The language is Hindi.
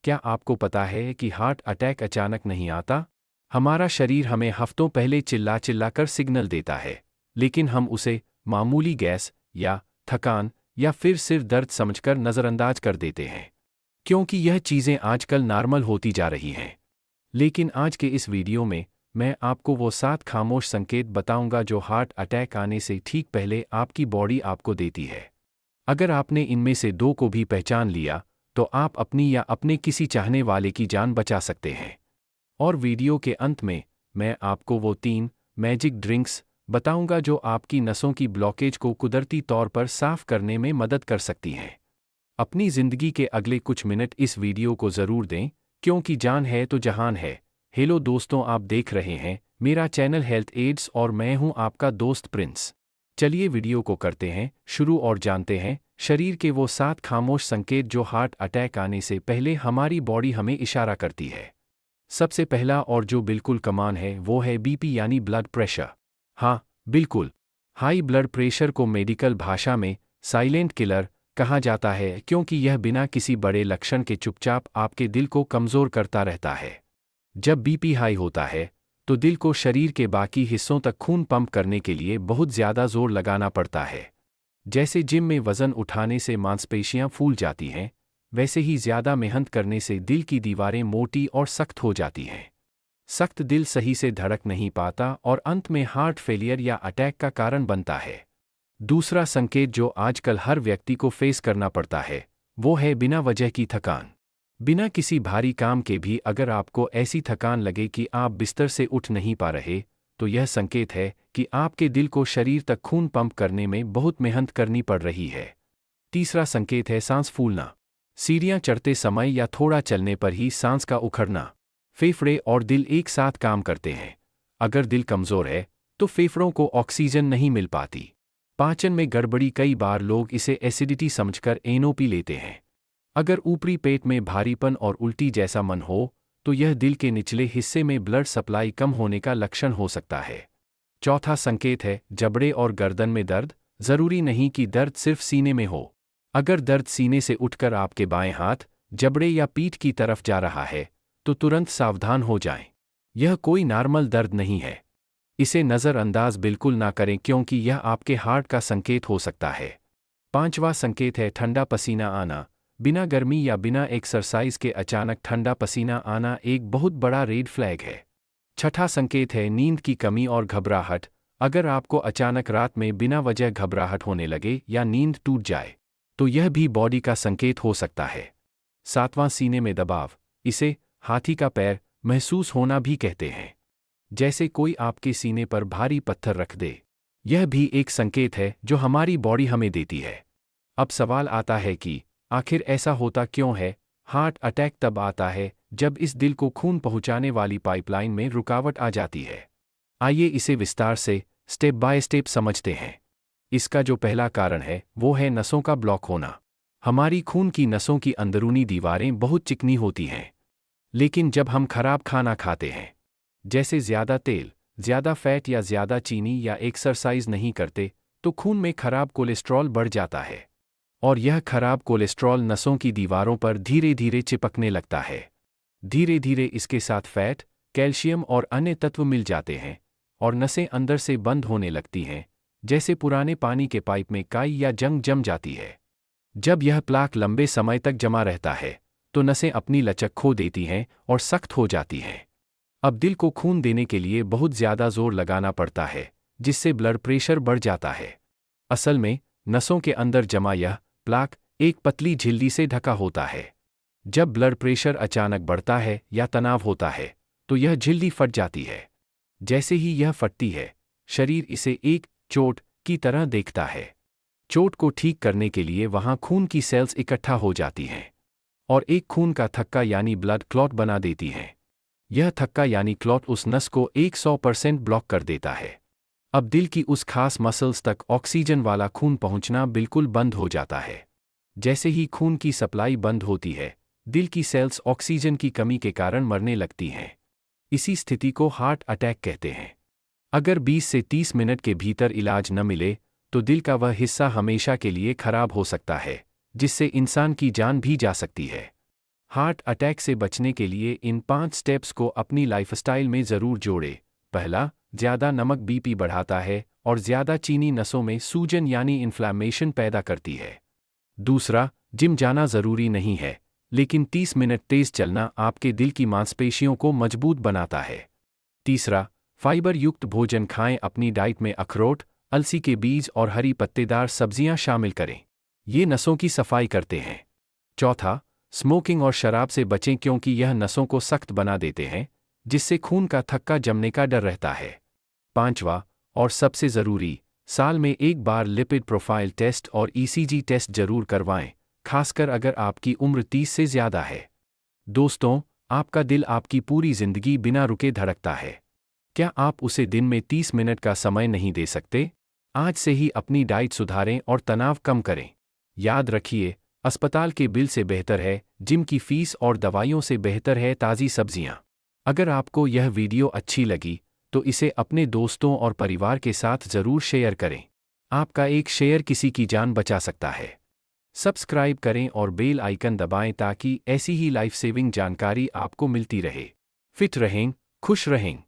क्या आपको पता है कि हार्ट अटैक अचानक नहीं आता? हमारा शरीर हमें हफ्तों पहले चिल्ला चिल्ला कर सिग्नल देता है, लेकिन हम उसे मामूली गैस या थकान या फिर सिर दर्द समझकर नज़रअंदाज कर देते हैं, क्योंकि यह चीज़ें आजकल नॉर्मल होती जा रही हैं। लेकिन आज के इस वीडियो में मैं आपको वो 7 खामोश संकेत बताऊंगा जो हार्ट अटैक आने से ठीक पहले आपकी बॉडी आपको देती है। अगर आपने इनमें से 2 को भी पहचान लिया, तो आप अपनी या अपने किसी चाहने वाले की जान बचा सकते हैं। और वीडियो के अंत में मैं आपको वो 3 मैजिक ड्रिंक्स बताऊंगा जो आपकी नसों की ब्लॉकेज को कुदरती तौर पर साफ करने में मदद कर सकती हैं। अपनी ज़िंदगी के अगले कुछ मिनट इस वीडियो को ज़रूर दें, क्योंकि जान है तो जहान है। हेलो दोस्तों, आप देख रहे हैं मेरा चैनल हेल्थ एड्स और मैं हूं आपका दोस्त प्रिंस। चलिए वीडियो को करते हैं शुरू और जानते हैं शरीर के वो 7 खामोश संकेत जो हार्ट अटैक आने से पहले हमारी बॉडी हमें इशारा करती है। सबसे पहला और जो बिल्कुल कमान है वो है बीपी यानी ब्लड प्रेशर। हाँ, बिल्कुल। हाई ब्लड प्रेशर को मेडिकल भाषा में साइलेंट किलर कहा जाता है, क्योंकि यह बिना किसी बड़े लक्षण के चुपचाप आपके दिल को कमज़ोर करता रहता है। जब बीपी हाई होता है तो दिल को शरीर के बाकी हिस्सों तक खून पंप करने के लिए बहुत ज़्यादा जोर लगाना पड़ता है। जैसे जिम में वज़न उठाने से मांसपेशियां फूल जाती हैं, वैसे ही ज़्यादा मेहनत करने से दिल की दीवारें मोटी और सख्त हो जाती हैं। सख्त दिल सही से धड़क नहीं पाता और अंत में हार्ट फेलियर या अटैक का कारण बनता है। दूसरा संकेत जो आजकल हर व्यक्ति को फेस करना पड़ता है वो है बिना वजह की थकान। बिना किसी भारी काम के भी अगर आपको ऐसी थकान लगे कि आप बिस्तर से उठ नहीं पा रहे, तो यह संकेत है कि आपके दिल को शरीर तक खून पंप करने में बहुत मेहनत करनी पड़ रही है। तीसरा संकेत है सांस फूलना। सीढ़ियाँ चढ़ते समय या थोड़ा चलने पर ही सांस का उखड़ना। फेफड़े और दिल एक साथ काम करते हैं। अगर दिल कमज़ोर है तो फेफड़ों को ऑक्सीजन नहीं मिल पाती। पाचन में गड़बड़ी, कई बार लोग इसे एसिडिटी समझकर एनओपी लेते हैं। अगर ऊपरी पेट में भारीपन और उल्टी जैसा मन हो, तो यह दिल के निचले हिस्से में ब्लड सप्लाई कम होने का लक्षण हो सकता है। चौथा संकेत है जबड़े और गर्दन में दर्द। जरूरी नहीं कि दर्द सिर्फ सीने में हो। अगर दर्द सीने से उठकर आपके बाएं हाथ, जबड़े या पीठ की तरफ जा रहा है, तो तुरंत सावधान हो जाएं। यह कोई नॉर्मल दर्द नहीं है। इसे नज़रअंदाज बिल्कुल ना करें, क्योंकि यह आपके हार्ट का संकेत हो सकता है। पांचवा संकेत है ठंडा पसीना आना। बिना गर्मी या बिना एक्सरसाइज के अचानक ठंडा पसीना आना एक बहुत बड़ा रेड फ्लैग है। छठा संकेत है नींद की कमी और घबराहट। अगर आपको अचानक रात में बिना वजह घबराहट होने लगे या नींद टूट जाए, तो यह भी बॉडी का संकेत हो सकता है। सातवां सीने में दबाव। इसे हाथी का पैर महसूस होना भी कहते हैं, जैसे कोई आपके सीने पर भारी पत्थर रख दे। यह भी एक संकेत है जो हमारी बॉडी हमें देती है। अब सवाल आता है कि आखिर ऐसा होता क्यों है? हार्ट अटैक तब आता है जब इस दिल को खून पहुंचाने वाली पाइपलाइन में रुकावट आ जाती है। आइए इसे विस्तार से स्टेप बाय स्टेप समझते हैं। इसका जो पहला कारण है वो है नसों का ब्लॉक होना। हमारी खून की नसों की अंदरूनी दीवारें बहुत चिकनी होती हैं, लेकिन जब हम खराब खाना खाते हैं, जैसे ज़्यादा तेल, ज़्यादा फैट या ज़्यादा चीनी, या एक्सरसाइज नहीं करते, तो खून में खराब कोलेस्ट्रॉल बढ़ जाता है। और यह खराब कोलेस्ट्रॉल नसों की दीवारों पर धीरे धीरे चिपकने लगता है। धीरे धीरे इसके साथ फैट, कैल्शियम और अन्य तत्व मिल जाते हैं और नसें अंदर से बंद होने लगती हैं, जैसे पुराने पानी के पाइप में काई या जंग जम जाती है। जब यह प्लाक लंबे समय तक जमा रहता है, तो नसें अपनी लचक खो देती हैं और सख्त हो जाती हैं। अब दिल को खून देने के लिए बहुत ज़्यादा जोर लगाना पड़ता है, जिससे ब्लड प्रेशर बढ़ जाता है। असल में नसों के अंदर जमा यह प्लाक एक पतली झिल्ली से ढका होता है। जब ब्लड प्रेशर अचानक बढ़ता है या तनाव होता है, तो यह झिल्ली फट जाती है। जैसे ही यह फटती है, शरीर इसे एक चोट की तरह देखता है। चोट को ठीक करने के लिए वहां खून की सेल्स इकट्ठा हो जाती हैं और एक खून का थक्का यानी ब्लड क्लॉट बना देती हैं। यह थक्का यानी क्लॉट उस नस को 100% ब्लॉक कर देता है। अब दिल की उस खास मसल्स तक ऑक्सीजन वाला खून पहुंचना बिल्कुल बंद हो जाता है। जैसे ही खून की सप्लाई बंद होती है, दिल की सेल्स ऑक्सीजन की कमी के कारण मरने लगती हैं। इसी स्थिति को हार्ट अटैक कहते हैं। अगर 20 से 30 मिनट के भीतर इलाज न मिले, तो दिल का वह हिस्सा हमेशा के लिए खराब हो सकता है, जिससे इंसान की जान भी जा सकती है। हार्ट अटैक से बचने के लिए इन 5 स्टेप्स को अपनी लाइफस्टाइल में ज़रूर जोड़ें। पहला, ज़्यादा नमक बीपी बढ़ाता है और ज़्यादा चीनी नसों में सूजन यानी इन्फ्लेमेशन पैदा करती है। दूसरा, जिम जाना ज़रूरी नहीं है, लेकिन 30 मिनट तेज़ चलना आपके दिल की मांसपेशियों को मजबूत बनाता है। तीसरा, फाइबर युक्त भोजन खाएं, अपनी डाइट में अखरोट, अलसी के बीज और हरी पत्तेदार सब्जियां शामिल करें। ये नसों की सफाई करते हैं। चौथा, स्मोकिंग और शराब से बचें क्योंकि यह नसों को सख्त बना देते हैं, जिससे खून का थक्का जमने का डर रहता है। पांचवा, और सबसे ज़रूरी, साल में एक बार लिपिड प्रोफाइल टेस्ट और ईसीजी टेस्ट जरूर करवाएं, खासकर अगर आपकी उम्र 30 से ज़्यादा है। दोस्तों, आपका दिल आपकी पूरी ज़िंदगी बिना रुके धड़कता है। क्या आप उसे दिन में 30 मिनट का समय नहीं दे सकते? आज से ही अपनी डाइट सुधारें और तनाव कम करें। याद रखिए, अस्पताल के बिल से बेहतर है जिम की फीस और दवाइयों से बेहतर है ताज़ी सब्जियां। अगर आपको यह वीडियो अच्छी लगी तो इसे अपने दोस्तों और परिवार के साथ ज़रूर शेयर करें। आपका एक शेयर किसी की जान बचा सकता है। सब्सक्राइब करें और बेल आइकन दबाएं ताकि ऐसी ही लाइफ सेविंग जानकारी आपको मिलती रहे। फिट रहें, खुश रहें।